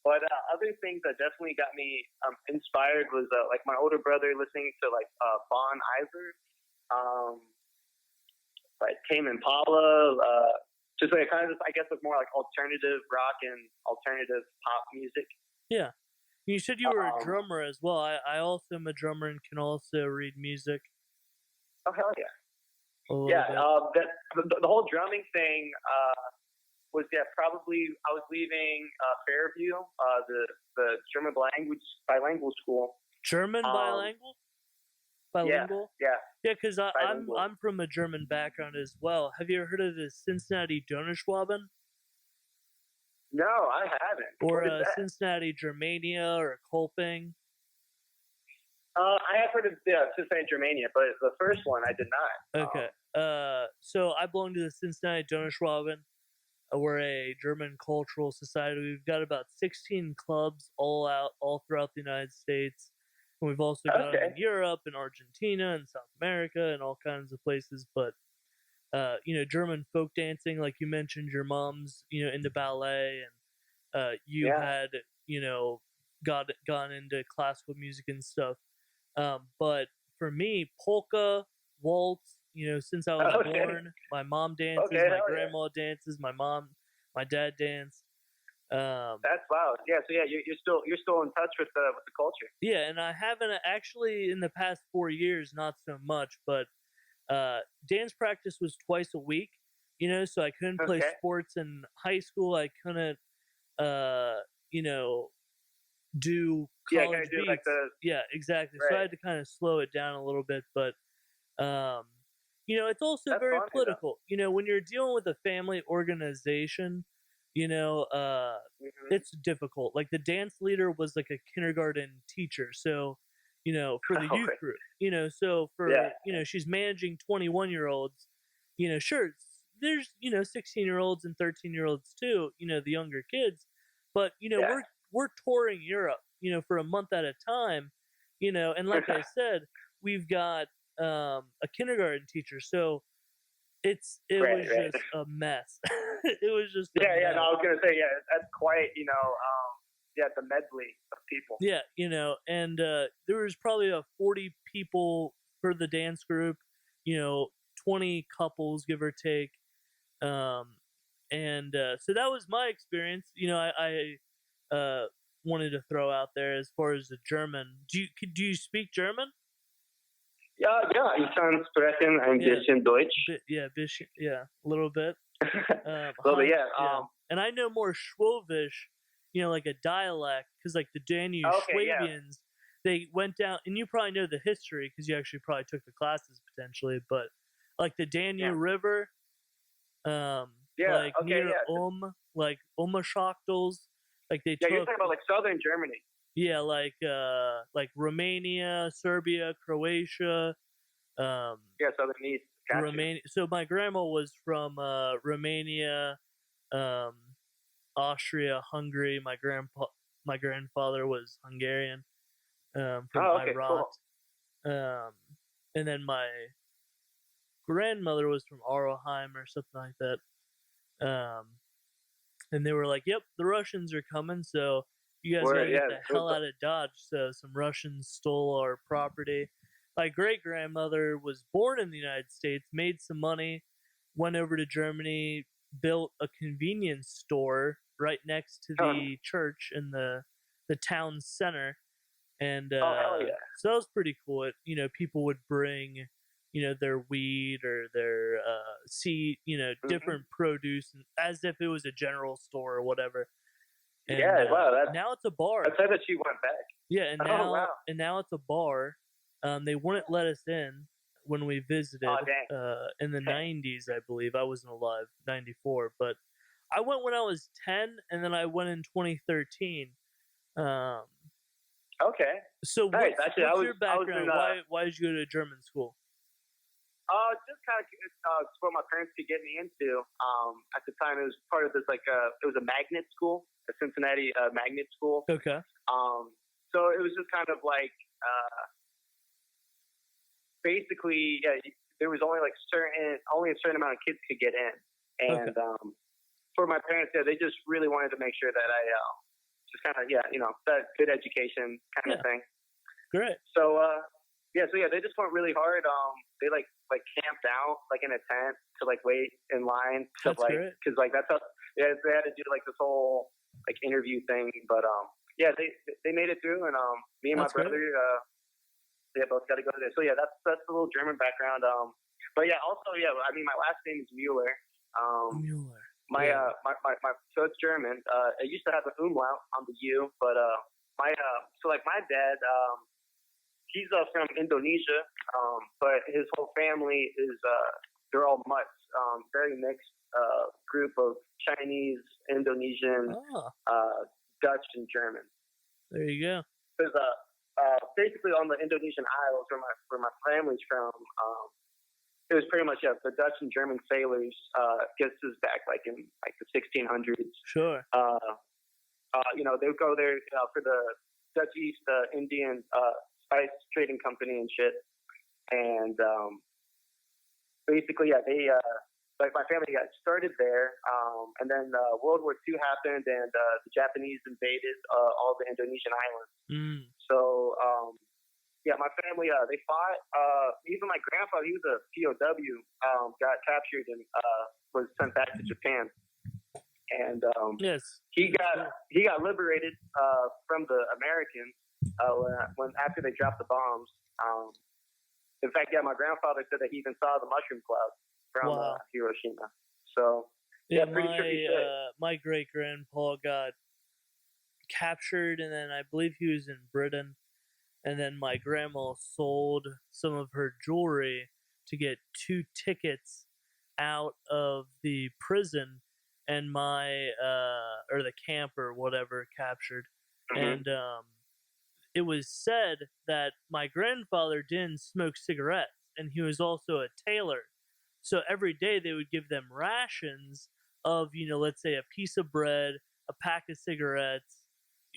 But other things that definitely got me inspired was like my older brother listening to like Bon Iver, like Tame Impala, just like kind of, I guess, it's more like alternative rock and alternative pop music. Yeah. You said you were a drummer as well. I also am a drummer and can also read music. Oh, hell yeah. The whole drumming thing was probably I was leaving Fairview, the German bilingual school. German bilingual? Bilingual? Yeah. Yeah, because I'm from a German background as well. Have you ever heard of the Cincinnati Donnerschwaben? No, I haven't. Or Cincinnati Germania or Kolping? I have heard of Cincinnati Germania, but the first one I did not. Okay. So I belong to the Cincinnati Donnerschwaben. We're a German cultural society. We've got about 16 clubs all throughout the United States. And we've also got them in Europe and Argentina and South America and all kinds of places. But, German folk dancing, like you mentioned, your mom's, into ballet, and you had, gone into classical music and stuff. But for me, polka, waltz, since I was born, my mom dances, my grandma dances, my dad danced. That's wild. Yeah, so you're still in touch with the culture. Yeah, and I haven't actually in the past 4 years, not so much, but dance practice was twice a week, so I couldn't play sports in high school. I couldn't, do college beats. Like exactly. Right. So I had to kind of slow it down a little bit, but it's also very political. When you're dealing with a family organization, it's difficult. Like the dance leader was like a kindergarten teacher, so for the youth group, so for she's managing 21-year-olds. Sure, there's 16-year-olds and 13-year-olds too. The younger kids, but we're touring Europe, for a month at a time, and like I said, we've got a kindergarten teacher, so it was just a mess. It was just no, I was gonna say that's quite the medley of people. And there was probably 40 people for the dance group, 20 couples give or take, and so that was my experience. I wanted to throw out there as far as the German. Do you speak German? Yeah, ich kann sprechen ein bisschen Deutsch. A little bit. And I know more Schwäbisch, like a dialect, because like the Danube Schwabians, they went down, and you probably know the history because you actually probably took the classes potentially, but like the Danube River, near like Umschachtels, like they took. You're talking about like southern Germany. Yeah, like Romania, Serbia, Croatia. Southern East. Gotcha. Romania. So my grandma was from Romania, Austria, Hungary. My grandfather was Hungarian, from Iraq. Cool. and then my grandmother was from Arlheim or something like that. And they were like, "Yep, the Russians are coming, so you guys gotta get the hell out of Dodge." So some Russians stole our property. My great grandmother was born in the United States, made some money, went over to Germany, built a convenience store right next to the church in the town center, and so that was pretty cool. People would bring their weed or their seed, different produce, as if it was a general store or whatever. And, now it's a bar. I said that she went back. Yeah, and now it's a bar. They wouldn't let us in when we visited in the 90s, I believe. I wasn't alive, 94, but I went when I was 10, and then I went in 2013. Okay. So nice. what's your background? Why did you go to German school? Just kind of what my parents could get me into. At the time, it was part of this it was a magnet school, a Cincinnati magnet school. Okay. So it was just kind of like basically, there was only a certain amount of kids could get in, and for my parents, they just really wanted to make sure that I just kind of that good education kind of thing. Great. So they just went really hard. They camped out in a tent to wait in line to because that's how they had to do this whole interview thing. But they made it through, and me and my brother both got to go to there. So that's a little German background. But also I mean my last name is Muller. Muller. My so it's German. It used to have an umlaut on the U, but my dad. He's from Indonesia, but his whole family is they're all mutts. Very mixed group of Chinese, Indonesian, Dutch, and German. There you go. Because basically on the Indonesian Isles where my family's from, it was pretty much the Dutch and German sailors gets us back in the 1600s. Sure. They would go there for the Dutch East Indian spice trading company and shit, and basically they my family got started there, and then World War II happened, and the Japanese invaded all the Indonesian islands. So my family they fought. Even my grandfather, he was a POW, got captured and was sent back to Japan. And he got liberated from the Americans after they dropped the bombs. In fact, my grandfather said that he even saw the mushroom cloud from Hiroshima. So my great grandpa got captured, and then I believe he was in Britain. And then my grandma sold some of her jewelry to get 2 tickets out of the prison, and or the camp or whatever captured. And it was said that my grandfather didn't smoke cigarettes, and he was also a tailor. So every day they would give them rations of, let's say a piece of bread, a pack of cigarettes,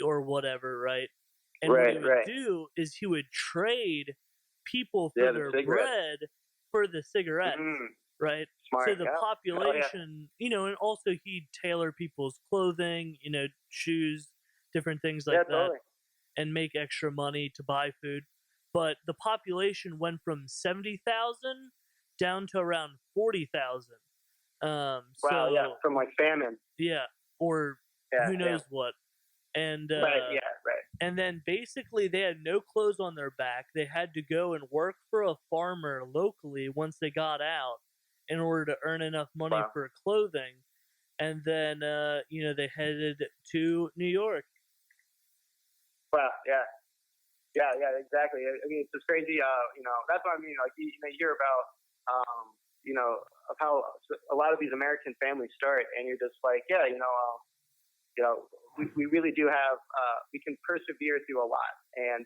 or whatever, right? And what he would do is he would trade people for their bread for the cigarettes, right? Smart. So the population, and also he'd tailor people's clothing, shoes, different things like that, totally. And make extra money to buy food. But the population went from 70,000 down to around 40,000. From famine. Yeah, or who knows what. And and then basically they had no clothes on their back. They had to go and work for a farmer locally once they got out in order to earn enough money for clothing. And then they headed to New York. Wow, yeah, exactly. I mean, it's just crazy. That's what I mean. You hear about of how a lot of these American families start, and you're just like, we really do have, we can persevere through a lot. And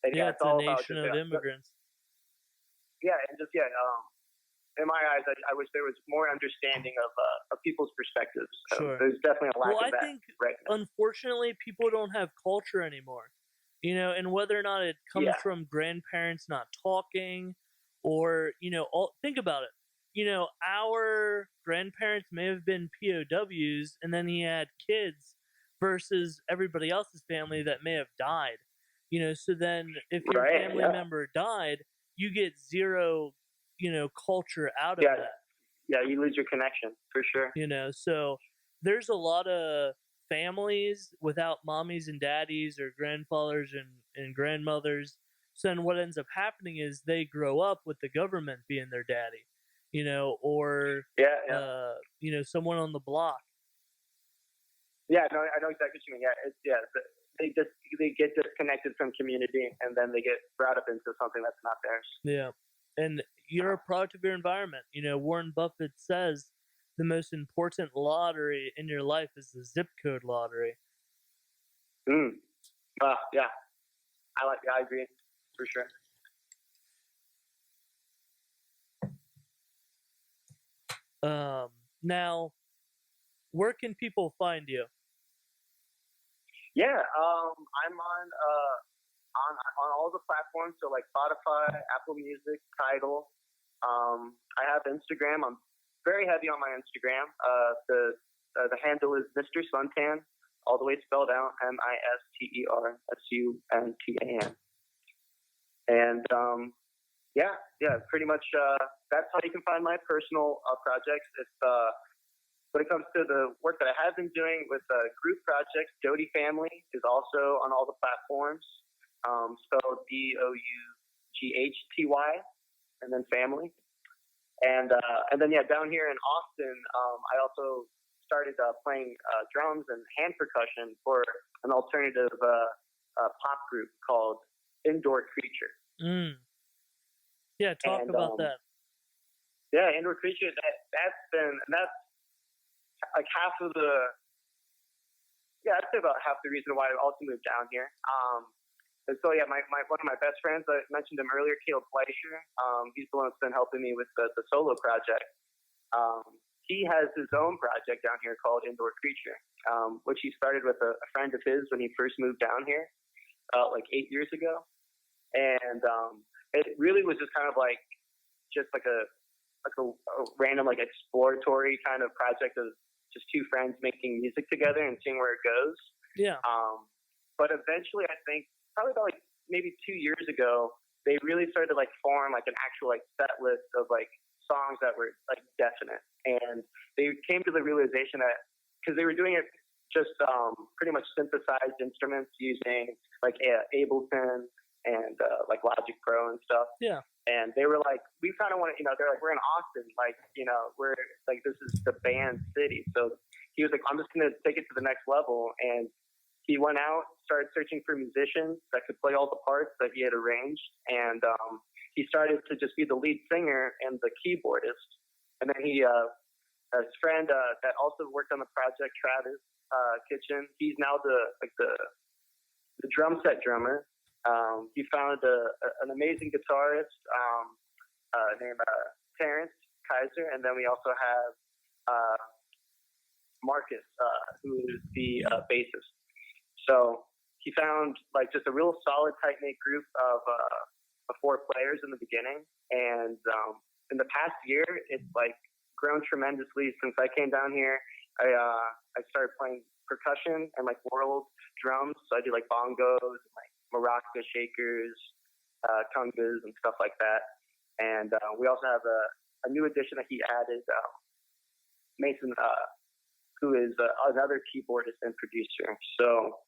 it's all a nation of immigrants. Yeah, and just, in my eyes, I wish there was more understanding of people's perspectives. Sure. There's definitely a lack of that. I think, right now. Unfortunately, people don't have culture anymore. and whether or not it comes Yeah. from grandparents not talking, or think about it. Our grandparents may have been POWs, and then he had kids, versus everybody else's family that may have died. So then if your Right. family Yeah. member died, you get zero, culture out of Yeah. that. Yeah. You lose your connection for sure. So there's a lot of families without mommies and daddies, or grandfathers and grandmothers. So then what ends up happening is they grow up with the government being their daddy, or Yeah. Yeah. someone on the block. Yeah. No, I know exactly what you mean. Yeah. They get disconnected from community, and then they get brought up into something that's not theirs. Yeah. And you're a product of your environment. Warren Buffett says the most important lottery in your life is the zip code lottery. Yeah. I agree for sure. Now, where can people find you? Yeah. I'm on all the platforms, so like Spotify, Apple Music, Tidal. I have Instagram. I'm very heavy on my Instagram. The handle is Mr.Suntan, all the way spelled out, MisterSuntan. And yeah, pretty much that's how you can find my personal projects. When it comes to the work that I have been doing with group projects, Doty Family is also on all the platforms, spelled DOUGHTY, and then family. And then down here in Austin, I also started playing drums and hand percussion for an alternative pop group called Indoor Creature. Yeah, talk about that. Yeah, Indoor Creature. That's like half of the. Yeah, I'd say about half the reason why I also moved down here. And so yeah, one of my best friends, I mentioned him earlier, Caleb Fleischer. He's the one that's been helping me with the solo project. He has his own project down here called Indoor Creature, which he started with a friend of his when he first moved down here, like 8 years ago. And it really was just kind of like a random like exploratory kind of project of just two friends making music together and seeing where it goes. Yeah. But eventually, I think probably about like maybe 2 years ago, they really started to like form like an actual like set list of like songs that were like definite, and they came to the realization that because they were doing it just pretty much synthesized instruments using like Ableton and like Logic Pro and stuff. Yeah. And they were like, we kind of want to, they're like, we're in Austin, like, we're like, this is the band city. So he was like, I'm just going to take it to the next level. And he went out, started searching for musicians that could play all the parts that he had arranged. And he started to just be the lead singer and the keyboardist. And then his friend that also worked on the project, Travis Kitchen, he's now the drum set drummer. He found an amazing guitarist named Terrence Kaiser, and then we also have Marcus, who is the bassist. So he found like just a real solid, tight-knit group of 4 players in the beginning, and in the past year, it's like grown tremendously since I came down here. I started playing percussion and like world drums, so I do like bongos and like maraca shakers, congas, and stuff like that. And we also have a new addition that he added, Mason, who is another keyboardist and producer. So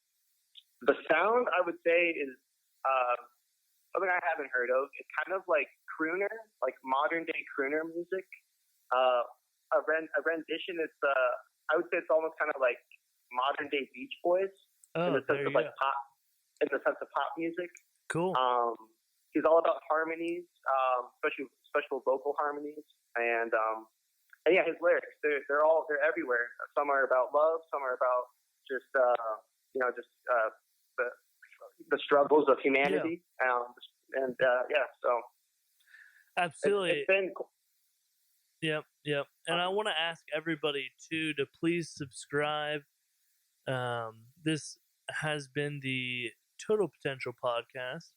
the sound, I would say, is something I haven't heard of. It's kind of like crooner, like modern day crooner music. A rendition. It's I would say it's almost kind of like modern day Beach Boys in the sense of like pop. In the sense of pop music. Cool. He's all about harmonies, especially special vocal harmonies, and yeah, his lyrics they're everywhere. Some are about love, some are about just the struggles of humanity, so absolutely. It's been cool. Yep. And I want to ask everybody too to please subscribe. This has been the Total Potential podcast.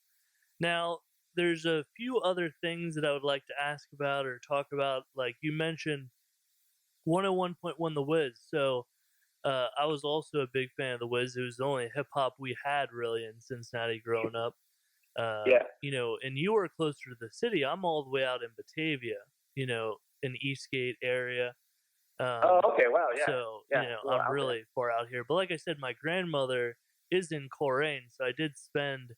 Now, there's a few other things that I would like to ask about or talk about. Like you mentioned 101.1 The Wiz. So I was also a big fan of The Wiz. It was the only hip hop we had really in Cincinnati growing up. Yeah. And you were closer to the city. I'm all the way out in Batavia, in Eastgate area. Oh, okay. Wow. Yeah. So, Yeah. I'm really far out here. But like I said, my grandmother is in Coleraine, so I did spend,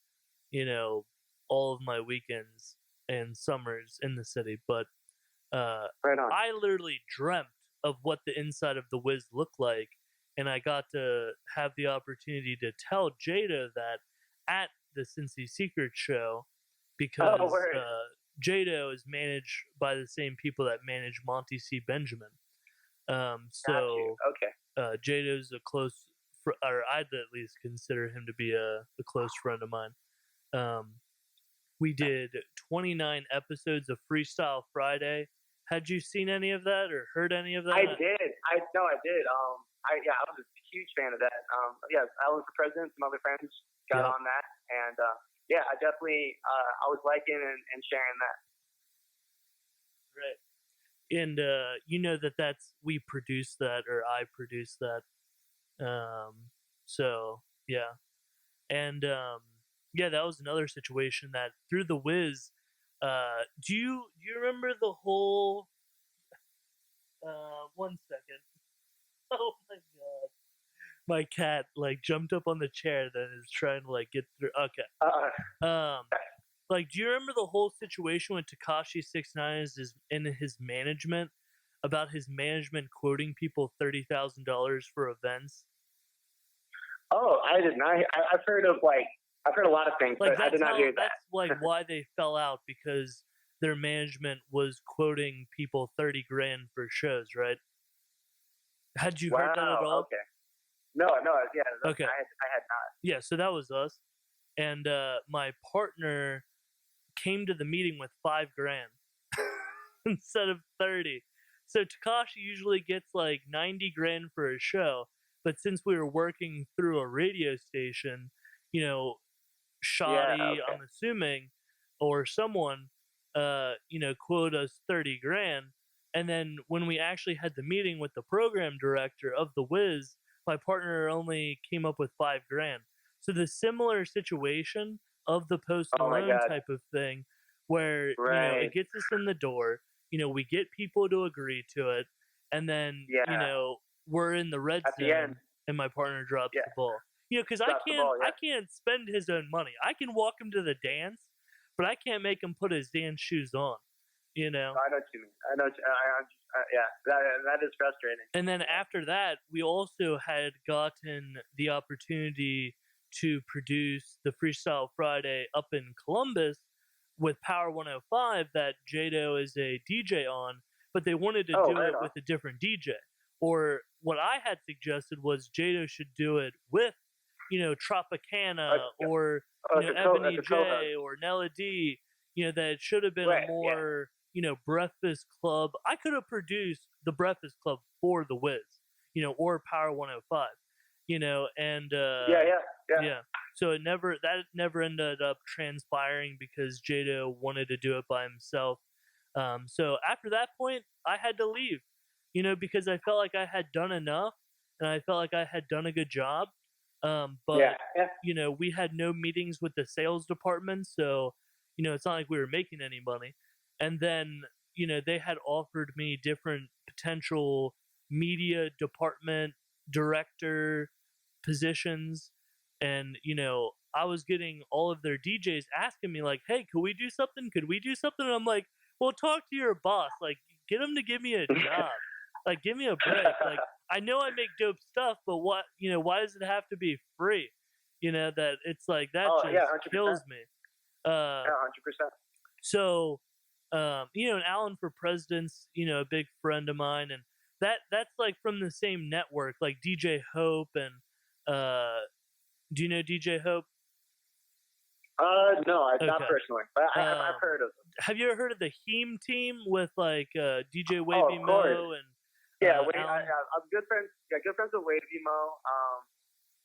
all of my weekends and summers in the city. But Right on. I literally dreamt of what the inside of the Wiz looked like, and I got to have the opportunity to tell Jada that at the Cincy Secret show, because Jado is managed by the same people that manage Monty C. Benjamin. So Jado's a close, or I'd at least consider him to be a close friend of mine. We did 29 episodes of Freestyle Friday. Had you seen any of that or heard any of that? I did. I did. I was a huge fan of that. Alan for President, some other friends got on that, and I definitely I was liking and sharing that. Right. And we produced that, or I produced that. So yeah, and that was another situation that through the Wiz. Do you remember the whole? 1 second. Oh my god, my cat jumped up on the chair that is trying to get through. Okay. Do you remember the whole situation with Tekashi 6ix9ine in his management, about his management quoting people $30,000 for events? Oh, I did not. I've heard of I've heard a lot of things, but I did not hear that. That's why they fell out, because their management was quoting people $30,000 for shows, right? Had you heard that at all? Okay. No, yeah. Okay. I had not. Yeah, so that was us, and my partner came to the meeting with $5,000 instead of 30. So Tekashi usually gets $90,000 for a show, but since we were working through a radio station, Shoddy, I'm assuming, or someone, quoted us $30,000, and then when we actually had the meeting with the program director of the Wiz, my partner only came up with $5,000. So the similar situation of the Post Malone type of thing, where it gets us in the door, we get people to agree to it, and then we're in the red zone, and my partner drops the ball. Because I can't spend his own money. I can walk him to the dance, but I can't make him put his dance shoes on. I know what you mean. That is frustrating. And then after that, we also had gotten the opportunity to produce the Freestyle Friday up in Columbus with Power 105 that Jado is a DJ on, but they wanted to do it with a different DJ. Or what I had suggested was Jado should do it with, Tropicana or Ebony J or Nella D. That it should have been a more Breakfast Club. I could have produced the Breakfast Club for the Wiz, or Power 105, and So that never ended up transpiring because Jado wanted to do it by himself. So after that point, I had to leave, because I felt like I had done enough, and I felt like I had done a good job. But we had no meetings with the sales department, so it's not like we were making any money. And then they had offered me different potential media department director positions, and I was getting all of their DJs asking me hey, could we do something? Could we do something? And I'm like, well, talk to your boss. Get him to give me a job. Give me a break. I know I make dope stuff, but what, why does it have to be free? That it's that kills me. 100%. So, and Alan for President's, a big friend of mine, and that's from the same network, DJ Hope, and do you know DJ Hope? No, not personally, but I've heard of them. Have you ever heard of the Heem team with DJ Wavy Mo and? I'm good friends. Yeah, good friends with Wavy Mo.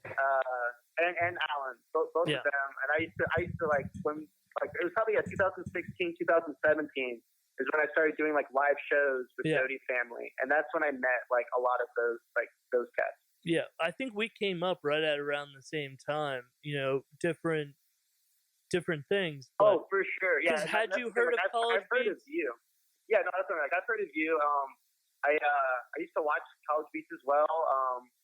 and Alan, both of them. And I used to like when it was probably 2016, 2017 is when I started doing like live shows with Doty Family, and that's when I met like a lot of those cats. Yeah, I think we came up right at around the same time. Different things. Oh, for sure. Yeah. Had you heard of College Beats? I've heard of you. Yeah, no, that's right. I've heard of you. I used to watch College Beats as well.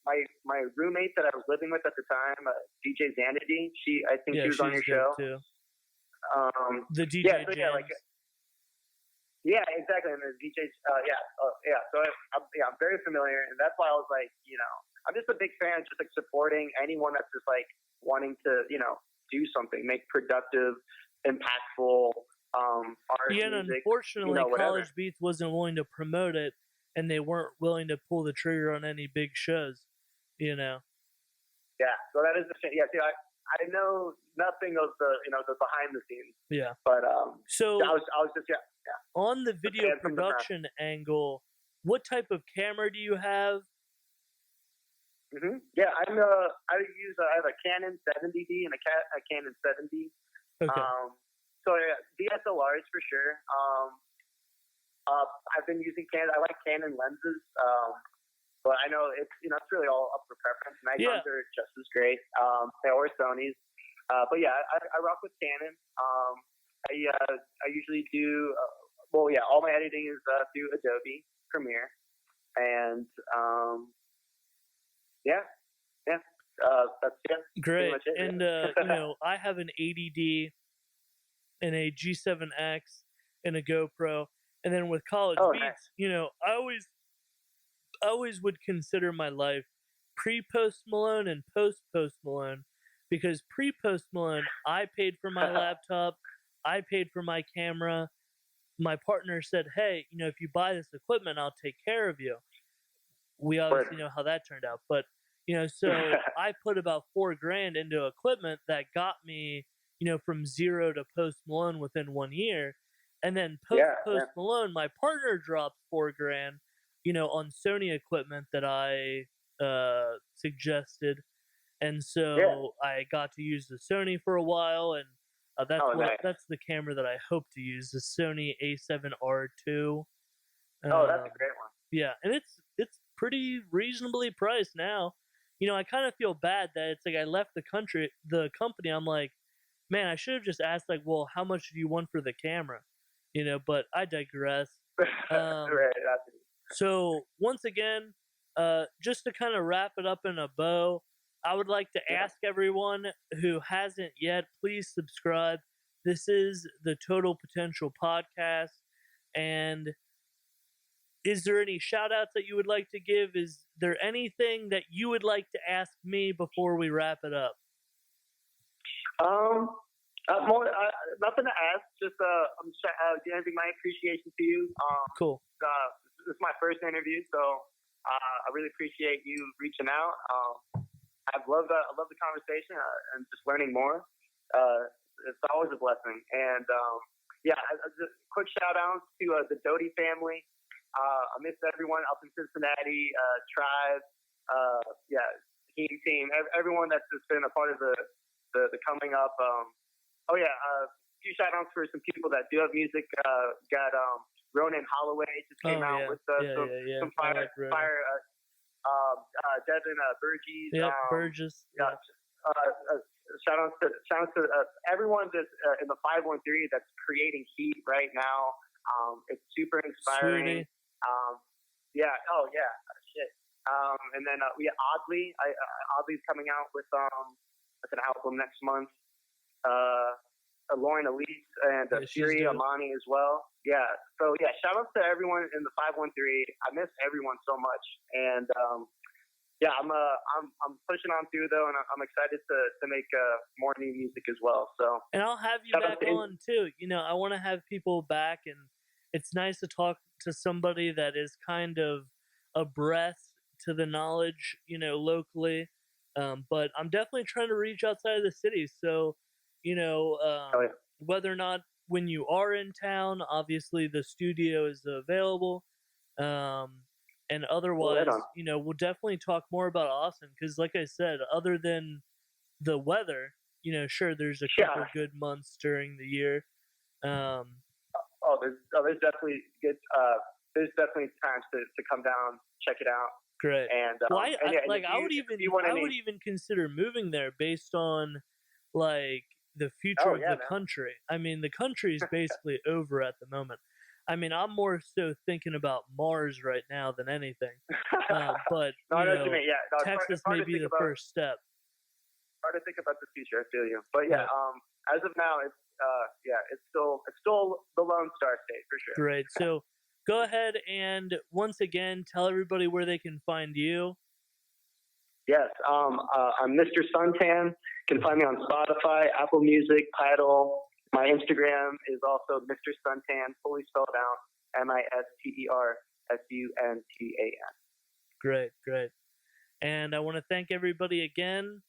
My roommate that I was living with at the time, DJ Xanady, she was on your show too. The DJ jams. Yeah, exactly. And the DJs, So I'm very familiar, and that's why I was like, I'm just a big fan, just like supporting anyone that's just like wanting to, do something, make productive, impactful art. Yeah, and music, unfortunately, College Beats wasn't willing to promote it, and they weren't willing to pull the trigger on any big shows. Yeah, so that is the shame. Yeah, see, I know nothing of the the behind the scenes. Yeah, but so I was just on the video production angle. What type of camera do you have? Yeah, I have a Canon 70D and a Canon 7D. Okay. So DSLRs for sure. I've been using Canon. I like Canon lenses. But I know it's really all up for preference. Nikons are just as great. Or Sony's. But yeah, I rock with Canon. I usually do. All my editing is through Adobe Premiere, and that's great. It, and I have an 80D and a G7X and a GoPro, and then with College Beats, nice. I always would consider my life pre-Post Malone and post-Post Malone, because pre-Post Malone, I paid for my laptop, I paid for my camera. My partner said, hey, if you buy this equipment, I'll take care of you. We obviously know how that turned out. But, so I put about $4,000 into equipment that got me, from zero to Post Malone within 1 year. And then post Malone, my partner dropped $4,000, on Sony equipment that I suggested. And so I got to use the Sony for a while, and that's the camera that I hope to use, the Sony A7R2. That's a great one. Yeah, and it's pretty reasonably priced now. I kind of feel bad that it's like I left the company. I'm like, man, I should have just asked, like, well, how much do you want for the camera? But I digress. So once again, just to kind of wrap it up in a bow, I would like to ask everyone who hasn't yet, please subscribe. This is the Total Potential Podcast. And is there any shout-outs that you would like to give? Is there anything that you would like to ask me before we wrap it up? Nothing to ask. Just I'm giving my appreciation to you. Cool. This is my first interview, so I really appreciate you reaching out. I love the conversation and just learning more. It's always a blessing. And just quick shout outs to the Doty family. I miss everyone up in Cincinnati, Tribe, team, everyone that's just been a part of the coming up. A few shout outs for some people that do have music. Got Ronan Holloway just came out with some fire. Devin Burgess. Burgess. Shout out to everyone that's in the 513 that's creating heat right now. It's super inspiring. And then we have Oddly. Oddly's coming out with an album next month. Lauren Elise and Siri Amani as well. Yeah. So shout out to everyone in the 513. I miss everyone so much, and I'm pushing on through though, and I'm excited to make more new music as well. So. And I'll have you back on too. I want to have people back, and it's nice to talk to somebody that is kind of abreast to the knowledge, locally. But I'm definitely trying to reach outside of the city. So, whether or not when you are in town, obviously the studio is available. And Well, otherwise, right on. we'll definitely talk more about Austin because, like I said, other than the weather, sure, there's a couple Yeah. good months during the year. There's definitely good. There's definitely times to come down, check it out. Great. And Well, I would even consider moving there based on like the future Oh of yeah, the man. country. I mean, the country is basically over at the moment. I mean, I'm more so thinking about Mars right now than anything. But No, I know what you mean. Yeah, no, Texas it's hard may to be think the about. first step. Hard to think about the future. I feel you. But yeah, Yeah. as of now, it's still the Lone Star State for sure. Great. So go ahead and once again tell everybody where they can find you. Yes, I'm Mr. Suntan. You can find me on Spotify, Apple Music, Tidal. My Instagram is also Mr. Suntan, fully spelled out, MISTERSUNTAN. Great, great. And I want to thank everybody again.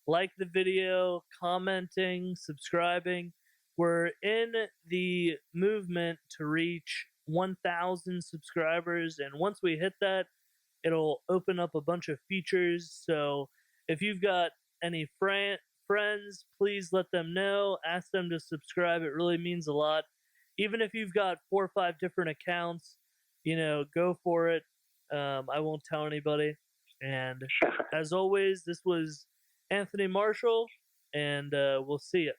Like the video, commenting, subscribing. We're in the movement to reach 1,000 subscribers, and once we hit that, it'll open up a bunch of features. So if you've got any friends, please let them know. Ask them to subscribe. It really means a lot. Even if you've got 4 or 5 different accounts, go for it. I won't tell anybody. And as always, this was Anthony Marshall, and we'll see you.